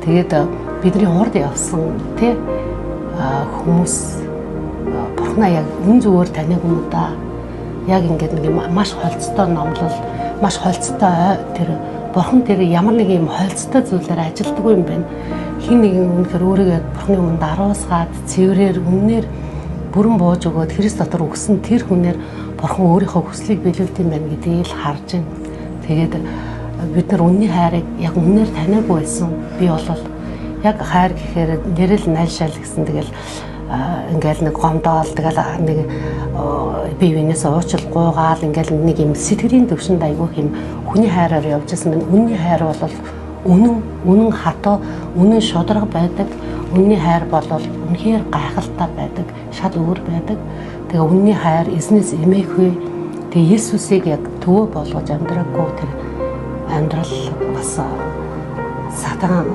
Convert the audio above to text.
Тэгээд бидний урд явсан тий хүмүүс бурхнаа яг үн зүгээр таних юм да. Яг ингээд нэг маш холцтой номлол, маш холцтой тэр бурхан тэр ямар нэг юм холцтой зүйлээр ажилддаг юм байна. Хин нэгэн үнэхээр өөрийгөө бурхны өмнө даруусгаад цэврээр үннээр бүрэн бууж өгөөд Христ дотор өгсөн тэр хүнээр бурхан өөрийнхөө хүслийг биелүүлдэг юм байна гэдгийг л харж байна. Тэгээд бид нар үнний хайрыг яг үннээр танаагүй байсан. Би бол яг хайр гэхээр нэрэл найлшаал гэсэн тэгэл ингээл нэг гомдоол тэгэл нэг бие биенээс уучлал гуйгаал ингээл нэг юм сэтгэлийн төвшөнд айгүйх юм хүний хайраар явж байсан байна. Үнний хайр бол үнэн хатуу, үнэн шударга байдаг. Үнний хайр бол үнэхээр гайхалтай байдаг, шал өөр байдаг. Тэгээ үнний хайр эзнээс эмээгүй. Тэгээ Есүсийг яг төвөө болгож амьдраагүй тэр амьдрал бас сатан